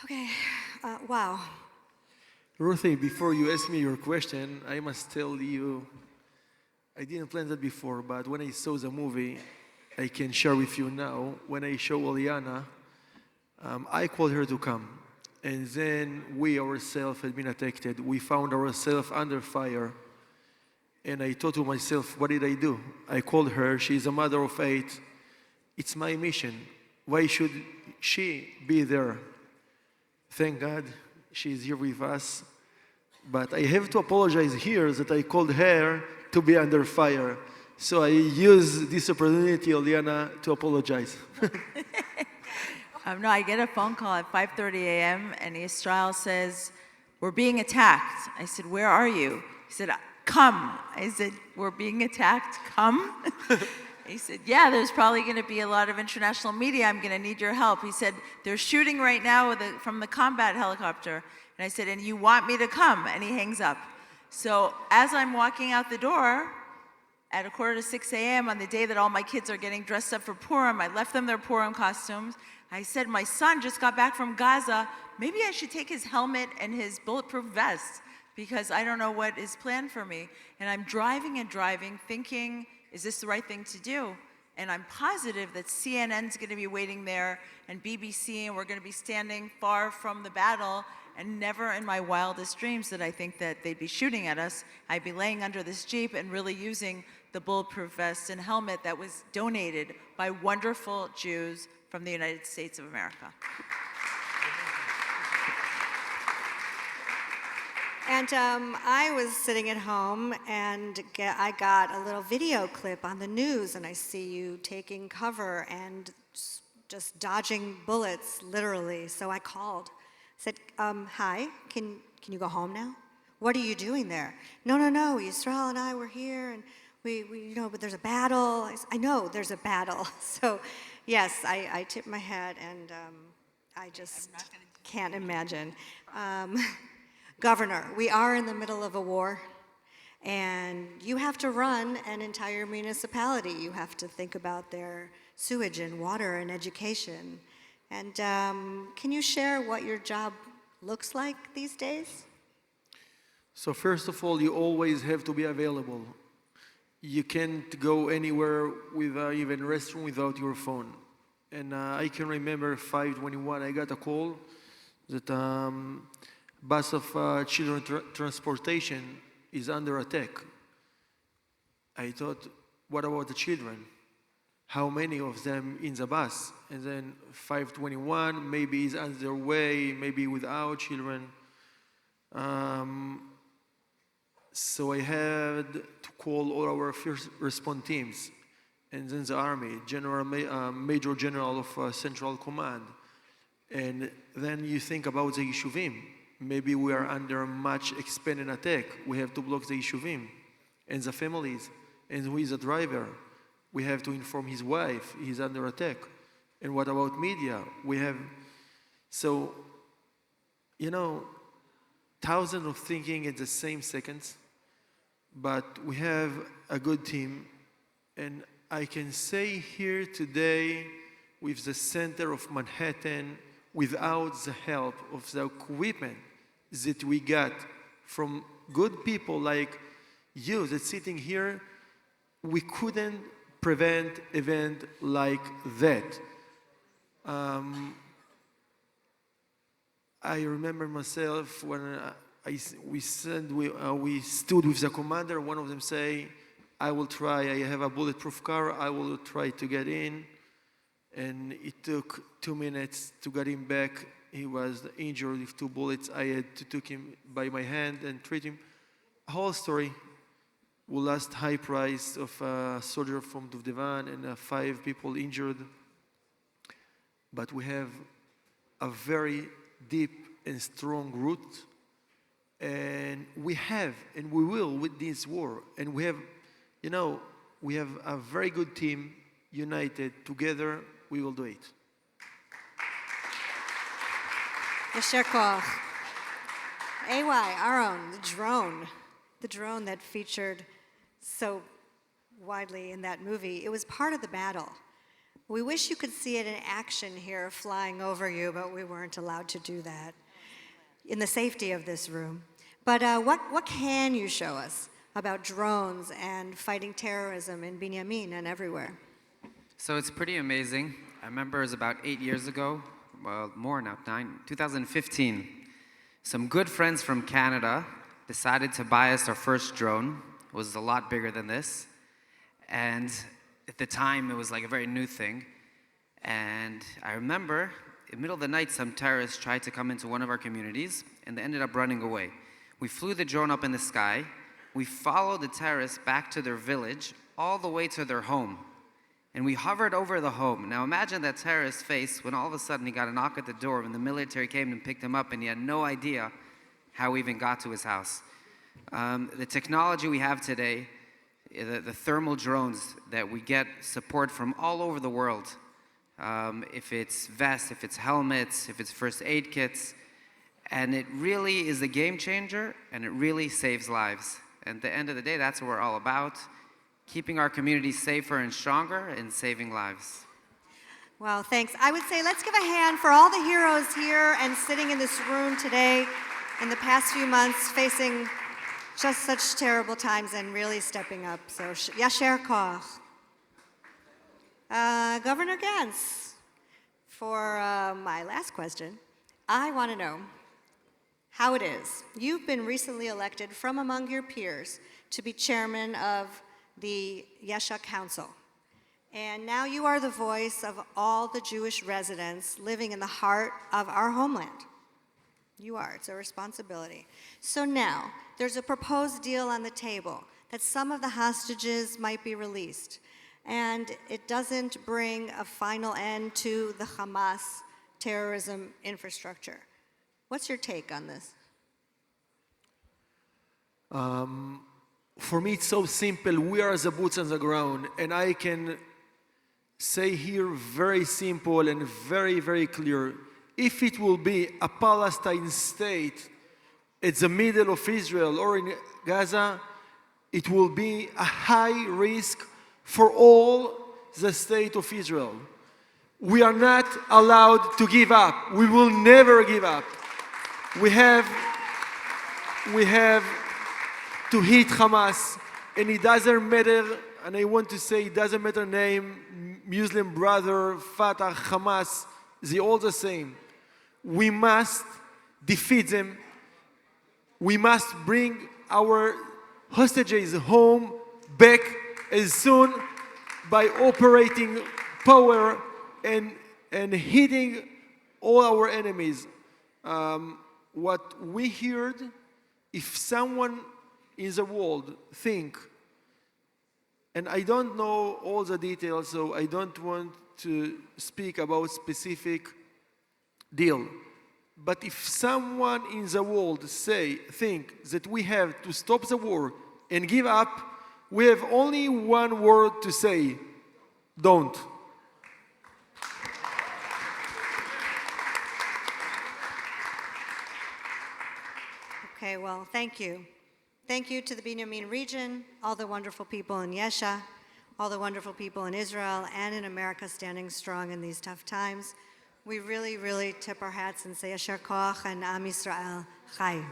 Okay, wow. Ruthie, before you ask me your question, I must tell you, I didn't plan that before, but when I saw the movie, I can share with you now. When I show Oliana, I called her to come. And then we ourselves had been attacked. We found ourselves under fire. And I thought to myself, what did I do? I called her. She's a mother of 8. It's my mission. Why should she be there? Thank God she's here with us. But I have to apologize here that I called her to be under fire. So I use this opportunity, Oliana, to apologize. No, I get a phone call at 5:30 a.m. and Yisrael says, "We're being attacked." I said, "Where are you?" He said, "Come." I said, "We're being attacked, come?" He said, "Yeah, there's probably going to be a lot of international media. I'm going to need your help." He said, "They're shooting right now from the combat helicopter." And I said, "And you want me to come?" And he hangs up. So as I'm walking out the door at 5:45 a.m. on the day that all my kids are getting dressed up for Purim, I left them their Purim costumes. I said, "My son just got back from Gaza. Maybe I should take his helmet and his bulletproof vest because I don't know what is planned for me." And I'm driving and driving thinking, is this the right thing to do? And I'm positive that CNN's going to be waiting there and BBC, and we're going to be standing far from the battle. And never in my wildest dreams did I think that they'd be shooting at us. I'd be laying under this Jeep and really using the bulletproof vest and helmet that was donated by wonderful Jews from the United States of America. And I was sitting at home and I got a little video clip on the news and I see you taking cover and just dodging bullets, literally. So I called, said, "Hi, can you go home now? What are you doing there?" No, Yisrael and I were here and we but there's a battle. I know there's a battle. So yes, I tipped my head and I just can't imagine. Governor, we are in the middle of a war, and you have to run an entire municipality. You have to think about their sewage and water and education. And can you share what your job looks like these days? So first of all, you always have to be available. You can't go anywhere without even restroom without your phone. And I can remember 5:21, I got a call that bus of children transportation is under attack. I thought, what about the children? How many of them in the bus? And then 5:21, maybe is on their way, maybe without children. So I had to call all our first response teams, and then the army, Major General of Central Command. And then you think about the Yishuvim. Maybe we are under much expanded attack. We have to block the Yishuvim and the families. And who is the driver? We have to inform his wife. He's under attack. And what about media? We have, so, thousands of thinking at the same seconds. But we have a good team. And I can say here today, with the center of Manhattan, without the help of the equipment that we got from good people like you that's sitting here, we couldn't prevent event like that. I remember myself when we stood with the commander. One of them say, "I will try. I have a bulletproof car. I will try to get in." And it took 2 minutes to get him back. He was injured with 2 bullets. I had to take him by my hand and treat him. A whole story. We lost high price of a soldier from Duvdevan and 5 people injured. But we have a very deep and strong root. And we have, and we will with this war. And we have, we have a very good team, united, together, we will do it. Yasher Koach. AY, Aaron, the drone that featured so widely in that movie, it was part of the battle. We wish you could see it in action here flying over you, but we weren't allowed to do that in the safety of this room. But what can you show us about drones and fighting terrorism in Binyamin and everywhere? So it's pretty amazing. I remember it was about 8 years ago, well, more now, 2015. Some good friends from Canada decided to buy us our first drone. It was a lot bigger than this. And at the time, it was like a very new thing. And I remember, in the middle of the night, some terrorists tried to come into one of our communities, and they ended up running away. We flew the drone up in the sky. We followed the terrorists back to their village, all the way to their home. And we hovered over the home. Now imagine that terrorist's face when all of a sudden he got a knock at the door and the military came and picked him up, and he had no idea how we even got to his house. The technology we have today, the thermal drones that we get support from all over the world, if it's vests, if it's helmets, if it's first aid kits, and it really is a game changer, and it really saves lives. And at the end of the day, that's what we're all about, keeping our communities safer and stronger and saving lives. Well, thanks. I would say let's give a hand for all the heroes here and sitting in this room today in the past few months facing just such terrible times and really stepping up. So, Yasher Koch. Governor Gantz, for my last question, I want to know how it is. You've been recently elected from among your peers to be chairman of the Yesha Council. And now you are the voice of all the Jewish residents living in the heart of our homeland. You are. It's a responsibility. So now, there's a proposed deal on the table that some of the hostages might be released, and it doesn't bring a final end to the Hamas terrorism infrastructure. What's your take on this? For me, it's so simple. We are the boots on the ground, and I can say here very simple and very, very clear. If it will be a Palestine state at the middle of Israel or in Gaza, it will be a high risk for all the state of Israel. We are not allowed to give up. We will never give up. We have to hit Hamas, and it doesn't matter, and I want to say it doesn't matter name, Muslim brother, Fatah, Hamas, they're all the same. We must defeat them. We must bring our hostages home back as soon by operating power and hitting all our enemies. What we heard, if someone in the world think, and I don't know all the details, so I don't want to speak about specific deal. But if someone in the world think that we have to stop the war and give up, we have only one word to say: don't. Okay, well, thank you. Thank you to the Binyamin region, all the wonderful people in Yesha, all the wonderful people in Israel and in America standing strong in these tough times. We really, really tip our hats and say Yasher Koach and Am Yisrael Chai.